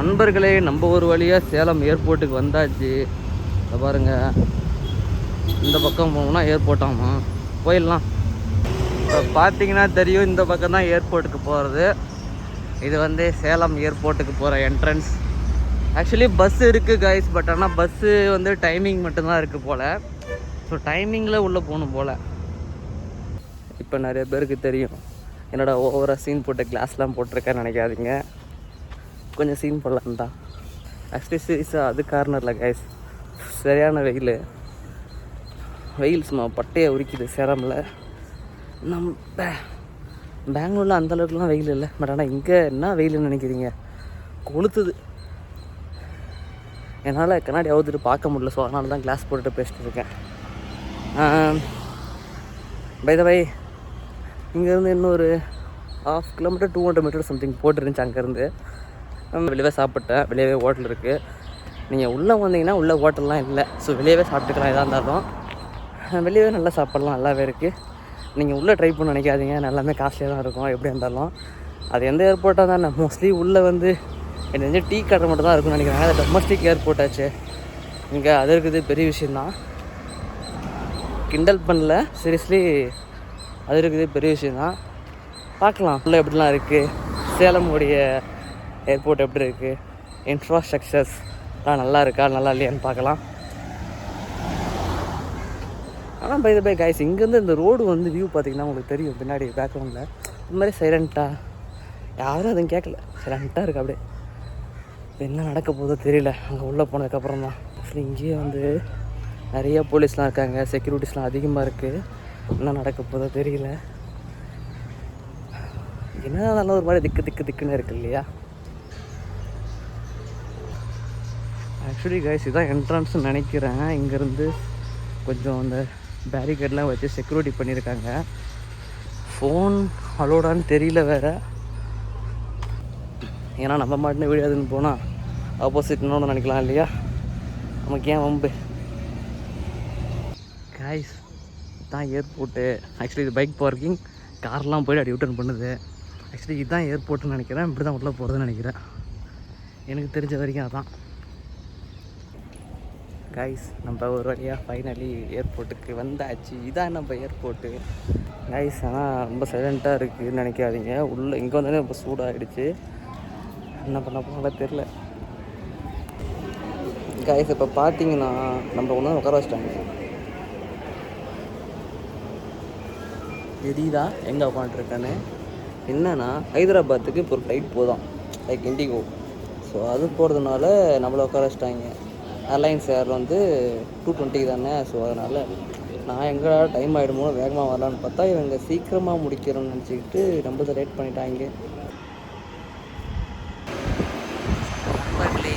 நண்பர்களே, நம்ம ஒரு வழியாக சேலம் ஏர்போர்ட்டுக்கு வந்தாச்சு. இதை பாருங்கள், இந்த பக்கம் போனோம்னா ஏர்போர்ட்டாமா, போயிடலாம். இப்போ பார்த்தீங்கன்னா தெரியும், இந்த பக்கம் தான் ஏர்போர்ட்டுக்கு போகிறது. இது வந்து சேலம் ஏர்போர்ட்டுக்கு போகிற என்ட்ரன்ஸ். ஆக்சுவலி பஸ் இருக்குது கைஸ், பட் ஆனால் பஸ்ஸு வந்து டைமிங் மட்டும்தான் இருக்குது போல். ஸோ டைமிங்கில் உள்ளே போகணும் போல். இப்போ நிறைய பேருக்கு தெரியும் என்னோட ஓவராக சீன் போட்டு கிளாஸ்லாம் போட்டிருக்கேன்னு நினைக்காதீங்க, கொஞ்சம் சீன் போடலாம் தான். ஆக்சுவலி சீரியஸாக அது கார்னரில் கைஸ் சரியான வெயில் சும்மா பட்டையை உரிக்குது சேலமில். நம்ம பெங்களூரில் அந்தளவுக்குலாம் வெயில் இல்லை, பட் ஆனால் இங்கே என்ன வெயில்னு நினைக்கிறீங்க, கொளுத்துது. என்னால் கண்ணாடி அவுத்துட்டு பார்க்க முடியல, ஸோ அதனால தான் கிளாஸ் போட்டுட்டு பேசிட்டு இருக்கேன். பை த வை, இங்கேருந்து இன்னொரு 1/2 கிலோமீட்டர் 200 மீட்டர் சம்திங் போட்டுருந்துச்சு. அங்கேருந்து வெளியே சாப்பிட்டேன். வெளியவே ஹோட்டல் இருக்குது. நீங்கள் உள்ளே வந்தீங்கன்னா உள்ளே ஹோட்டல்லாம் இல்லை, ஸோ வெளியவே சாப்பிட்டுக்கலாம். எதாக இருந்தாலும் வெளியவே நல்லா சாப்பிட்லாம், நல்லாவே இருக்குது. நீங்கள் உள்ளே ட்ரை பண்ண நினைக்காதீங்க, எல்லாமே காஸ்ட்லியாக தான் இருக்கும் எப்படி இருந்தாலும். அது எந்த ஏர்போர்ட்டாக தான் மோஸ்ட்லி உள்ளே வந்து எனக்கு தெரிஞ்ச டீ கடை மட்டும் தான் இருக்குன்னு நினைக்கிறாங்க. அது டொமஸ்டிக் ஏர்போர்ட் ஆச்சு இங்கே, அது இருக்குது பெரிய விஷயந்தான். கிண்டல் பண்ணல, சீரியஸ்லி அது இருக்குது பெரிய விஷயந்தான். பார்க்கலாம் உள்ளே எப்படிலாம் இருக்குது, சேலமுடைய ஏர்போர்ட் எப்படி இருக்குது, இன்ஃப்ராஸ்ட்ரக்சர்ஸ்லாம் நல்லா இருக்கா நல்லா இல்லையான்னு பார்க்கலாம். ஆனால் பை த பை கைஸ், இங்கேருந்து இந்த ரோடு வந்து வியூ பார்த்திங்கன்னா உங்களுக்கு தெரியும் பின்னாடி பேக்ரவுண்டில். இந்த மாதிரி சைலண்ட்டாக, யாரும் அதுவும் கேட்கல, சைலண்ட்டாக இருக்குது. அப்படியே என்ன நடக்க போதோ தெரியல அங்கே உள்ளே போனதுக்கப்புறம் தான். ஆக்சுவலி இங்கேயே வந்து நிறைய போலீஸ்லாம் இருக்காங்க, செக்யூரிட்டிஸ்லாம் அதிகமாக இருக்குது. என்ன நடக்க போதோ தெரியல. என்ன நல்லா ஒரு மாதிரி திக்குன்னு இருக்குது இல்லையா. ஆக்சுவலி கைஸ் இதுதான் என்ட்ரன்ஸ்னு நினைக்கிறேன். இங்கேருந்து கொஞ்சம் அந்த பேரிகேட்லாம் வச்சு செக்யூரிட்டி பண்ணியிருக்காங்க. ஃபோன் அலோடான்னு தெரியல வேறு, ஏன்னா நம்ம மாட்டின வீடியோ அதுன்னு போனால் ஆப்போசிட் இன்னொன்று நினைக்கலாம் இல்லையா, நமக்கு ஏன் வம்பு. கைஸ் இதுதான் ஏர்போர்ட்டு. ஆக்சுவலி இது பைக் பார்க்கிங், கார்லாம் போய்ட்டு அப்படி யூட்டர்ன் பண்ணுது. ஆக்சுவலி இதுதான் ஏர்போர்ட்டுன்னு நினைக்கிறேன், இப்படி தான் உள்ளே போகிறதுன்னு நினைக்கிறேன், எனக்கு தெரிஞ்ச வரைக்கும் அதான். கைஸ் நம்ம ஒரு வழியாக ஃபைனலி ஏர்போர்ட்டுக்கு வந்தாச்சு. இதான் நம்ம ஏர்போர்ட்டு கைஸ். ஆனால் ரொம்ப சைலண்ட்டாக இருக்குதுன்னு நினைக்காதீங்க. உள்ளே இங்கே வந்தாலே ரொம்ப சூடாகிடுச்சு, என்ன பண்ண போனாலும் தெரில கைஸ். இப்போ பார்த்தீங்கன்னா நம்ம ஒன்று உட்கார வச்சிட்டாங்க. எதிதா எங்கே உட்காந்துருக்கானு என்னன்னா, ஹைதராபாத்துக்கு இப்போ ஒரு ஃப்ளைட் போதும், லைக் இண்டிகோ. ஸோ அது போகிறதுனால நம்மளை உட்கார வச்சிட்டாங்க. ஏர்லைன்ஸ் ஏர் வந்து 220 தானே, ஸோ அதனால் நான் எங்கே டைம் ஆகிடுமோ வேகமாக வரலான்னு பார்த்தா இவங்க சீக்கிரமாக முடிக்கிறோன்னு நினச்சிக்கிட்டு நம்மளை லேட் பண்ணிட்டாங்க.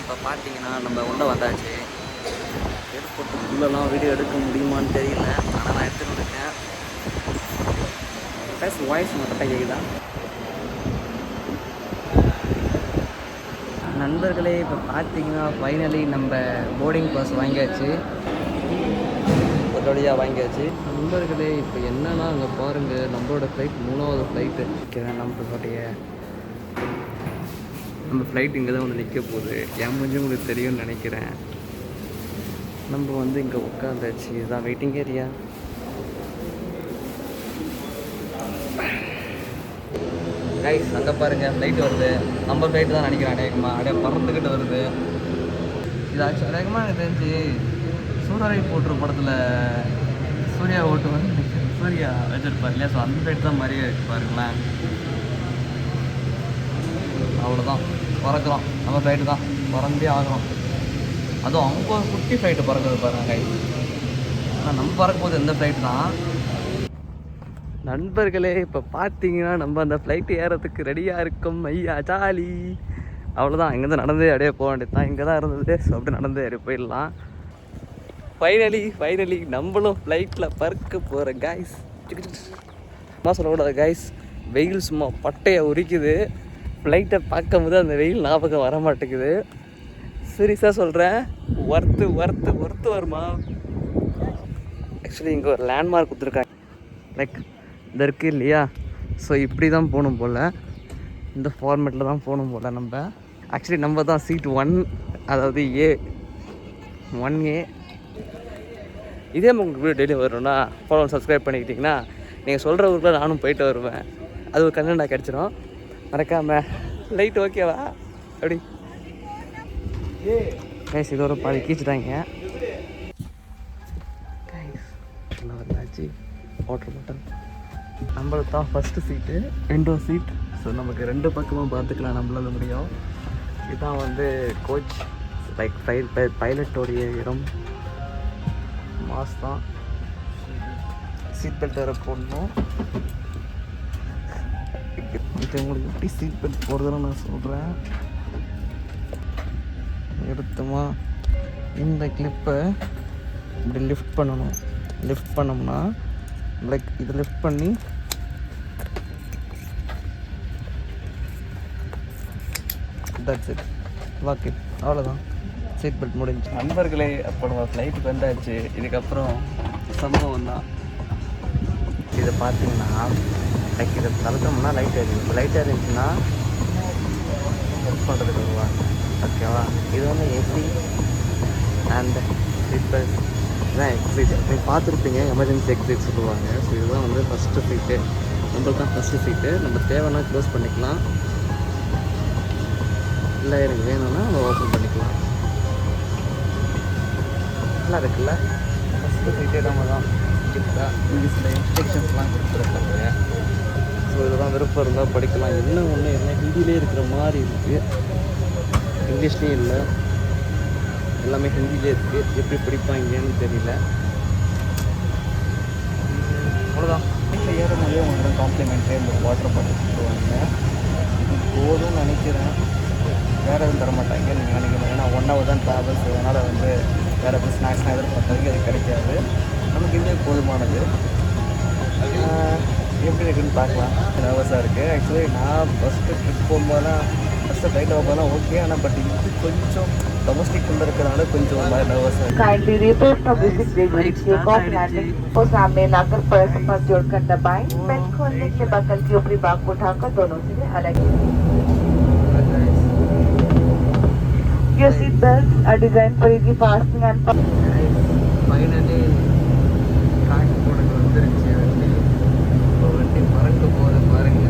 இப்போ பார்த்தீங்கன்னா நம்ம உள்ளே வந்தாச்சு. ஏர்போர்ட்டுக்குள்ளெல்லாம் வீடியோ எடுக்க முடியுமான்னு தெரியல, ஆனால் நான் எடுத்துகிட்டு இருக்கேன். வாய்ஸ் மட்டும் கேட்குதா நண்பர்களே? இப்போ பார்த்தீங்கன்னா ஃபைனலி நம்ம போர்டிங் பாஸ் வாங்கியாச்சு, ஒரு வழியாக வாங்கியாச்சு நண்பர்களே. இப்போ என்னன்னா அங்கே பாருங்கள், நம்மளோட ஃப்ளைட் 3வது ஃப்ளைட்டு. நம்ம ஃப்ளைட் இங்கே தான் வந்து நிற்க போகுது. என் முடிஞ்சு உங்களுக்கு தெரியும்னு நினைக்கிறேன். நம்ம வந்து இங்கே உட்காந்தாச்சு, இதுதான் வெயிட்டிங் ஏரியா. கைஸ் அங்கே பாருங்கள் ஃப்ளைட் வருது, நம்ம ஃப்ளைட்டு தான் நினைக்கிறேன். அநேகமாக அப்படியே பறந்துக்கிட்டு வருது. இது ஆக்சுவலி அநேகமாக எனக்கு தெரிஞ்சு சூறாவளி போட்டுரு படத்தில் சூர்யா ஓட்டு வந்து சூர்யா வச்சுருப்பார் இல்லையா, ஸோ அந்த ஃப்ளைட் தான் மாதிரியே இருக்குது பாருங்களேன். அவ்வளோதான், பறக்கிறோம், நம்ம ஃப்ளைட்டு தான் பறந்தே ஆகிறோம். அதுவும் அவங்க ஒரு குட்டி ஃப்ளைட்டு பறக்குது பாருங்கள் கைஸ். ஆனால் நம்ம பறக்கும்போது எந்த ஃப்ளைட் தான் நண்பர்களே. இப்போ பார்த்தீங்கன்னா நம்ம அந்த ஃப்ளைட்டு ஏறத்துக்கு ரெடியாக இருக்கோம். ஐயா ஜாலி, அவ்வளோதான். இங்கேருந்து நடந்தே அப்படியே போக வேண்டியது தான், இங்கே தான் இருந்தது. ஸோ அப்படி நடந்தே அப்படியே போயிடலாம். ஃபைனலி நம்மளும் ஃப்ளைட்டில் பறக்க போகிறேன் கைஸ். சும்மா சொல்லக்கூடாது கைஸ், வெயில் சும்மா பட்டையை உரிக்குது. ஃப்ளைட்டை பார்க்கும்போது அந்த வெயில் ஞாபகம் வர மாட்டேங்குது. சீரியஸாக சொல்கிறேன், ஒர்த்து வருமா. ஆக்சுவலி இங்கே ஒரு லேண்ட்மார்க் கொடுத்துருக்காங்க, லைக் இது இருக்குது இல்லையா. ஸோ இப்படி தான் போகணும் போல், இந்த ஃபார்மேட்டில் தான் போகணும் போல். நம்ம ஆக்சுவலி நம்ம தான் சீட் 1, அதாவது A1A. இதே உங்களுக்கு வீடியோ டெய்லி வரணும்னா ஃபாலோ சப்ஸ்கிரைப் பண்ணிக்கிட்டிங்கன்னா நீங்கள் சொல்கிற ஊருக்குள்ள நானும் போயிட்டு வருவேன். அது ஒரு கண்டென்ட்டாக கிடச்சிரும். மறக்காமல் லைட் ஓகேவா அப்படி கைஸ் இது ஒரு பாதி கீச்சுட்டாங்க. கைஸ் எல்லாம் வந்தாச்சு. வாட்டர் பாட்டில் நம்மளுக்கு தான் ஃபஸ்ட்டு சீட்டு, விண்டோ சீட். ஸோ நமக்கு 2 பக்கமும் பார்த்துக்கலாம் நம்மளால முடியும். இதுதான் வந்து கோச் லைக் பைலட்டோடைய இடம். மாஸ் தான். சீட் பெல்ட் வேறு போடணும். இது உங்களுக்கு எப்படி சீட் பெல்ட் போடுறதுன்னு நான் சொல்கிறேன். எடுத்தோமா இந்த கிளிப்பை இப்படி லிஃப்ட் பண்ணணும். லிஃப்ட் பண்ணோம்னா லைக் இதை லிஃப்ட் பண்ணி தட்ஸ் இட், வாக் இட், அவ்வளோதான். சீட் பெல்ட் முடிஞ்சு. நண்பர்களே, அப்போ நம்ம ஃப்ளைட்டுக்கு வந்தாச்சு. இதுக்கப்புறம் சம்பவம் தான். இதை பார்த்தீங்கன்னா லைக் இதை தளர்த்தோம்னா லைட் எரியும். இப்போ லைட் எரிஞ்சுன்னா ஹெல்ப் பண்ணுறதுக்கு வருவாங்க. ஓகேவா? இது வந்து ஏசி அண்ட் சீட் பெல்ட் இதுதான் எக்ஸிட். நீங்கள் பார்த்துருப்பீங்க, எமர்ஜென்சி எக்ஸிட் சொல்லுவாங்க. ஸோ இதுதான் வந்து ஃபஸ்ட்டு சீட்டு. நம்மளுக்கு தான் ஃபஸ்ட்டு சீட்டு. நம்ம தேவைன்னா க்ளோஸ் பண்ணிக்கலாம், இல்லை எனக்கு வேணும்னா நம்ம ஓப்பன் பண்ணிக்கலாம். நல்லா இருக்குல்ல? ஃபஸ்ட்டு சீட்டே நம்ம தான் இங்கிலீஷில் இன்ஸ்ட்ரக்ஷன்ஸ்லாம் கொடுத்துருக்காங்க. ஸோ இதெல்லாம் விருப்பம் இருந்தால் படிக்கலாம். என்ன ஒன்று எல்லாம் ஹிந்திலே இருக்கிற மாதிரி இருக்குது, இங்கிலீஷ்லேயும் இல்லை, எல்லாமே ஹிந்திலே இருக்குது. எப்படி படிப்பாங்கன்னு தெரியல. அவ்வளோதான். வீட்டில் ஏறும்போதே உங்களோட காம்ப்ளிமெண்ட்டே இந்த வாட்டர் பாட்டில் கொடுத்துருவாங்க. இது போதும்னு நினைக்கிறேன். வேறு எதுவும் தரமாட்டாங்க நீங்கள் நினைக்கிறேன். ஏன்னா 1 hour தான் ட்ராவல்ஸ். அதனால் வந்து வேறு எதுவும் ஸ்நாக்ஸ்லாம் எதிர்பார்த்தாங்க, அது கிடைக்காது. நமக்கு இதே போதுமானது. எப்படி இருக்குன்னு பார்க்கலாம். நர்வஸாக இருக்குது. ஆக்சுவலி நான் ஃபஸ்ட்டு ட்ரிப் போகும்போதெல்லாம் ஃபஸ்ட்டு ஃப்ளைட் போகும்போதெல்லாம் ஓகே. ஆனால் பட் இது கொஞ்சம் டொமஸ்டிக் உள்ள இருக்கிறனால கொஞ்சம் ஒரு மாதிரி நர்வஸாக இருக்குது. Kindly report for visit ready takeoff landing को सामने लाकर पैर पर जोड़कर दबाएं। बेल्ट खोलने के बाद बगल के ऊपरी भाग को उठाकर दोनों से अलग। Your seat belts are designed for easy fastening and finally track போடுறது வந்துருச்சு. வண்டி இப்போ வண்டி பறக்க போகுது பாருங்க.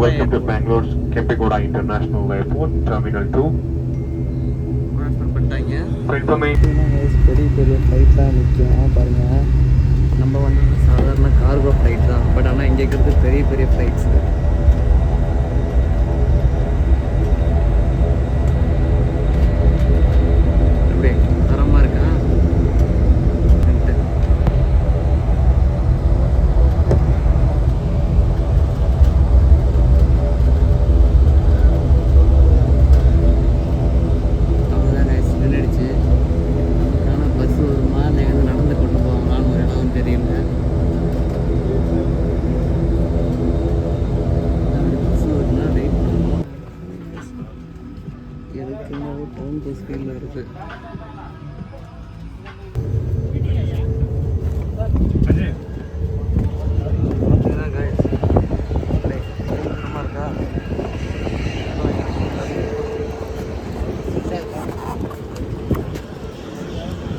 welcome to Bangalore's Kempegoda International Airport, Terminal 2. For information, பெரிய பெரிய ஃப்ளைட்லாம் நிற்கும் பாருங்கள். நம்ம வந்து சாதாரண கார்கோ ஃப்ளைட் தான், பட் ஆனால் இங்கே இருக்கிறது பெரிய பெரிய ஃப்ளைட்ஸு. எப்படி தரமாக இருக்கா?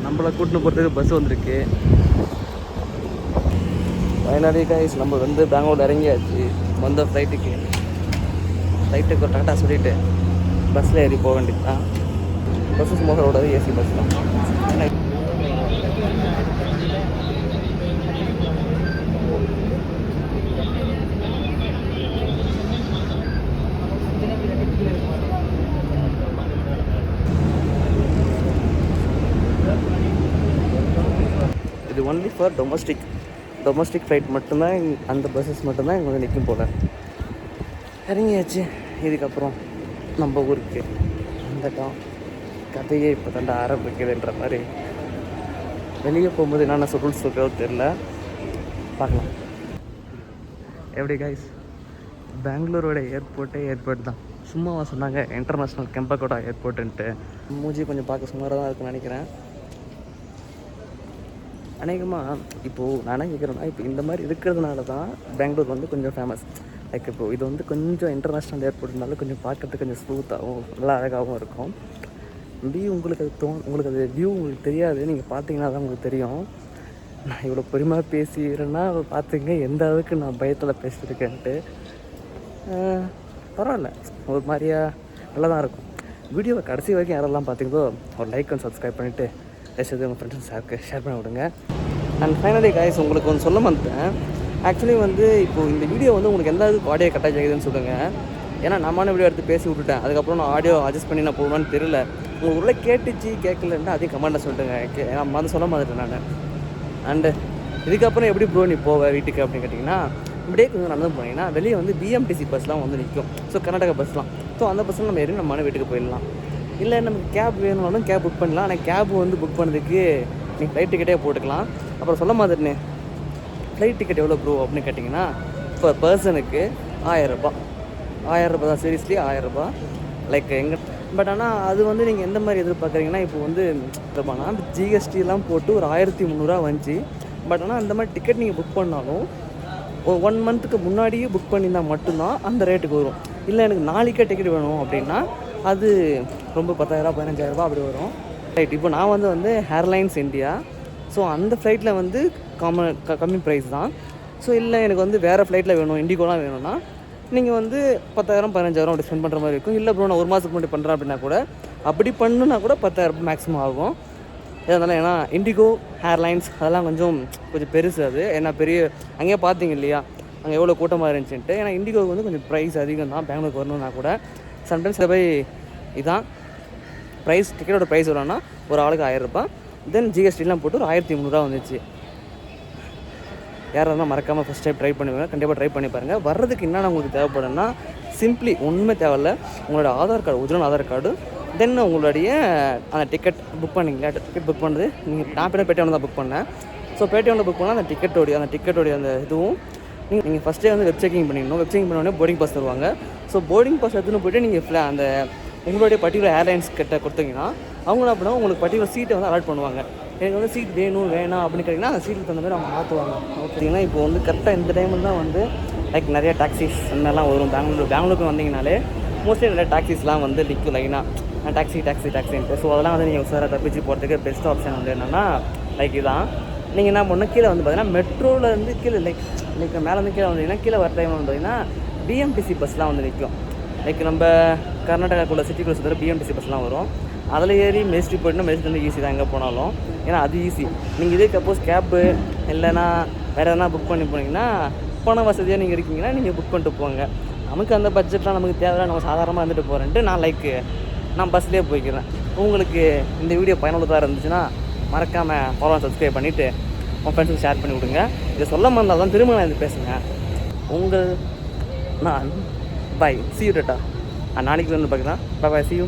நம்மளை கூட்டின்னு போகிறதுக்கு பஸ் வந்திருக்கு. ஃபைனலி கைஸ் நம்ம வந்து பெங்களூர் இறங்கியாச்சு. வந்த ஃப்ளைட்டுக்கு ஒரு டாட்டா சொல்லிவிட்டு பஸ்ஸில் ஏறி போக வேண்டியது தான். பஸ்ஸு சும்மா ஓடாது, ஏசி பஸ் தான். இது ஒன்லி ஃபார் டொமஸ்டிக் ஃப்ளைட் மட்டும்தான். அந்த பஸ்ஸஸ் மட்டும்தான் இங்கே வந்து நிற்கும் போல். இறங்கியாச்சு. இதுக்கப்புறம் நம்ம ஊருக்கு வந்துட்டோம். கதையே இப்போ தாண்டா ஆரம்பிக்குதுன்ற மாதிரி. வெளியே போகும்போது என்னென்ன ரூல்ஸ் இருக்கோ தெரில, பார்க்கலாம். எப்படி கைஸ், பெங்களூரோட ஏர்போர்ட் தான். சும்மாவா சொன்னாங்க இன்டர்நேஷ்னல் கெம்பகோடா ஏர்போர்ட்டுன்ட்டு. மூஞ்சி கொஞ்சம் பார்க்க சுமாராக தான் இருக்குன்னு நினைக்கிறேன். அநேகமாக இப்போது நான் என்ன கேட்குறேன்னா, இப்போ இந்த மாதிரி இருக்கிறதுனால தான் பெங்களூர் வந்து கொஞ்சம் ஃபேமஸ். லைக் இப்போது இது வந்து கொஞ்சம் இன்டர்நேஷ்னல் ஏர்போர்ட்னால கொஞ்சம் பார்க்கறதுக்கு கொஞ்சம் ஸ்மூத்தாகவும் நல்லா அழகாகவும் இருக்கும். வியூ உங்களுக்கு வியூ உங்களுக்கு தெரியாது, நீங்கள் பார்த்தீங்கன்னா தான் உங்களுக்கு தெரியும். நான் இவ்வளோ பெருமையாக பேசிக்கிறேன்னா பார்த்துங்க எந்த அளவுக்கு நான் பயத்தில் பேசியிருக்கேன்ட்டு. பரவாயில்ல, ஒரு மாதிரியா நல்லா தான் இருக்கும். வீடியோவை கடைசி வரைக்கும் யாரெல்லாம் பார்த்தீங்களோ ஒரு லைக் அண்ட் சப்ஸ்கிரைப் பண்ணிவிட்டு பேசுறது உங்கள் ஃப்ரெண்ட்ஸ் ஷேர் பண்ணி விடுங்க. அண்ட் ஃபைனலி கைஸ், உங்களுக்கு ஒன்று சொல்ல மாட்டேன். ஆக்சுவலி வந்து இப்போது இந்த வீடியோ வந்து உங்களுக்கு எந்த அளவுக்கு ஆடியோ கட்டாச் ஆகுதுன்னு சொல்லுங்கள். ஏன்னா நம்மளான வீடியோ எடுத்து பேசி விட்டுட்டேன். அதுக்கப்புறம் நான் ஆடியோ அட்ஜஸ்ட் பண்ணி நான் போகணும்னு தெரியல. உங்களுக்கு உள்ள கேட்டுச்சு கேட்கலன்னா அதையும் கமெண்ட்டை சொல்லிட்டுங்க. நான் வந்து சொல்ல மாதிரிட்டேன் நான். அண்டு இதுக்கப்புறம் எப்படி ப்ரோ நீ போவேன் வீட்டுக்கு அப்படின்னு கேட்டிங்கன்னா, இப்படியே கொஞ்சம் நடந்து போனீங்கன்னா வெளியே வந்து பிஎம்டிசி பஸ்லாம் வந்து நிற்கும். ஸோ கர்நாடகா பஸ்லாம். ஸோ அந்த பஸ்ஸில் நம்ம ஏறி நம்ம வீட்டுக்கு போயிடலாம். இல்லை நமக்கு கேப் வேணும்னாலும் கேப் புக் பண்ணலாம். ஆனால் கேப் வந்து புக் பண்ணதுக்கு நீங்கள் ஃப்ளைட் டிக்கெட்டே போட்டுக்கலாம். அப்புறம் சொல்ல மாதிரிண்ணே, ஃப்ளைட் டிக்கெட் எவ்வளோ ப்ரோ அப்படின்னு கேட்டிங்கன்னா, இப்போ பர்சனுக்கு 1000 ரூபா தான். சீரியஸ்லி 1000 ரூபா. லைக் எங்கே பட் ஆனால் அது வந்து நீங்கள் எந்த மாதிரி எதிர்பார்க்குறீங்கன்னா, இப்போ வந்து ஜிஎஸ்டிலாம் போட்டு ஒரு 1300 வந்துச்சு. பட் ஆனால் அந்த மாதிரி டிக்கெட் நீங்கள் புக் பண்ணாலும் ஒரு 1 மந்த்துக்கு முன்னாடியே புக் பண்ணியிருந்தால் மட்டும்தான் அந்த ரேட்டுக்கு வரும். இல்லை எனக்கு நாளைக்கே டிக்கெட் வேணும் அப்படின்னா அது ரொம்ப 10,000 15,000 அப்படி வரும். ரைட், இப்போ நான் வந்து ஏர்லைன்ஸ் இந்தியா. ஸோ அந்த ஃப்ளைட்டில் வந்து கம்மி ப்ரைஸ் தான். ஸோ இல்லை எனக்கு வந்து வேறு ஃப்ளைட்டில் வேணும், இண்டிகோலாம் வேணும்னா நீங்கள் வந்து 10,000 15,000 அப்படி ஸ்பெண்ட் பண்ணுற மாதிரி இருக்கும். இல்லை ப்ரோ நான் 1 மாதத்துக்கு முன்னாடி பண்ணுறேன் அப்படின்னா கூட, அப்படி பண்ணுன்னா கூட 10,000 மேக்ஸிமம் ஆகும். இதனால ஏன்னா இண்டிகோ ஏர்லைன்ஸ் அதெல்லாம் கொஞ்சம் பெருசு. அது ஏன்னா பெரிய அங்கேயே பார்த்தீங்க இல்லையா அங்கே எவ்வளோ கூட்டமாக இருந்துச்சுன்ட்டு. ஏன்னா இண்டிகோவுக்கு வந்து கொஞ்சம் ப்ரைஸ் அதிகம் தான். பெங்களூருக்கு வரணுன்னா கூட சம்டைம்ஸ் போய் இதான் ப்ரைஸ். டிக்கெட்டோட ப்ரைஸ் எவ்வளோன்னா ஒரு ஆளுக்கு 1000 ரூபா. தென் ஜிஎஸ்டிலாம் போட்டு ஒரு 1300 வந்துச்சு. யாராக இருந்தால் மறக்காமல் ஃபஸ்ட் டைம் ட்ரை பண்ணுவாங்க. கண்டிப்பாக ட்ரை பண்ணி பாருங்கள். வர்றதுக்கு என்னென்ன உங்களுக்கு தேவைப்படுன்னா, சிம்பிளி ஒன்றுமே தேவையில்ல. உங்களோட Aadhaar card, original Aadhaar card, then உங்களுடைய அந்த டிக்கெட் புக் பண்ணிங்களா, டிக்கெட் புக் பண்ணுறது நீங்கள் நான் பேடிஎம் தான் புக் பண்ணேன். ஸோ பேடிஎம்மில் புக் பண்ணால் அந்த டிக்கெட்டோடைய அந்த இதுவும் நீங்கள் ஃபஸ்ட்டே வந்து வெப் செக்கிங் பண்ணிடணும். வெப் செக்கிங் பண்ணோடனே போர்டிங் பாஸ் தருவாங்க. ஸோ போர்டிங் பாஸ் எடுத்துன்னு போய்ட்டு நீங்கள் அந்த உங்களுடைய பர்டிகுலர் ஏர்லைன்ஸ் கிட்ட கொடுத்தீங்கன்னா அவங்க என்ன பண்ணுவாங்க, உங்களுக்கு பர்டிகுலர் சீட்டை வந்து அலாட் பண்ணுவாங்க. எனக்கு வந்து சீட் வேணாம் அப்படின்னு கேட்டிங்கன்னா அந்த சீட்டுக்கு தகுந்த மாதிரி அவங்க மாற்றுவாங்க. ஓகேங்களா, இப்போ வந்து கரெக்டாக இந்த டைமில் தான் வந்து லைக் நிறைய டாக்ஸிஸ் அந்தமாதிரிலாம் வரும். பெங்களூருக்கு வந்தீங்கனாலே மோஸ்ட்லி நிறைய டாக்ஸிஸ்லாம் வந்து நிற்கும் லைனாக டாக்ஸின்ட்டு. ஸோ அதெல்லாம் வந்து நீங்கள் உசாராக தப்பிச்சு போகிறதுக்கு பெஸ்ட் ஆப்ஷன் வந்து என்னென்னா லைக் இதான். நீங்கள் என்ன பண்ணணும், கீழே வந்து பார்த்தீங்கன்னா மெட்ரோவில் இருந்து கீழே லைக் மேலே வந்து கீழே வந்தீங்கன்னா கீழே வர டைமில் வந்து பார்த்தீங்கன்னா பிஎம்டிசி பஸ்லாம் வந்து நிற்கும். லைக் நம்ம கர்நாடகாக்குள்ள சிட்டிக்குள்ள சுற்றுற பிஎம்டிசி பஸ்லாம் வரும். அதில் ஏறி மெஜிஸ்ட்ரி போய்ட்டுனா மெஜிஸ்ட்ரி வந்து ஈஸி தான் எங்கே போனாலும். ஏன்னா அது ஈஸி. நீங்கள் இதே சப்போஸ் கேப்பு இல்லைன்னா வேறு எதனா புக் பண்ணி போனீங்கன்னா போன வசதியாக நீங்கள் இருக்கீங்கன்னா நீங்கள் புக் பண்ணிட்டு போங்க. நமக்கு அந்த பட்ஜெட்லாம் நமக்கு தேவை, நம்ம சாதாரணமாக இருந்துட்டு போகிறேன்ட்டு நான் பஸ்லேயே போய்க்கிறேன். உங்களுக்கு இந்த வீடியோ பயனுள்ளதாக இருந்துச்சுன்னா மறக்காமல் ஃபாலோ சப்ஸ்கிரைப் பண்ணிவிட்டு உங்கள் ஃப்ரெண்ட்ஸுக்கு ஷேர் பண்ணி விடுங்க. இதை சொல்ல இருந்தால் தான் திரும்ப நான் இது பேசுங்க. நான் பை, see you டாட்டா. நாளைக்கு வந்து பார்க்கலாம். Bye, see you.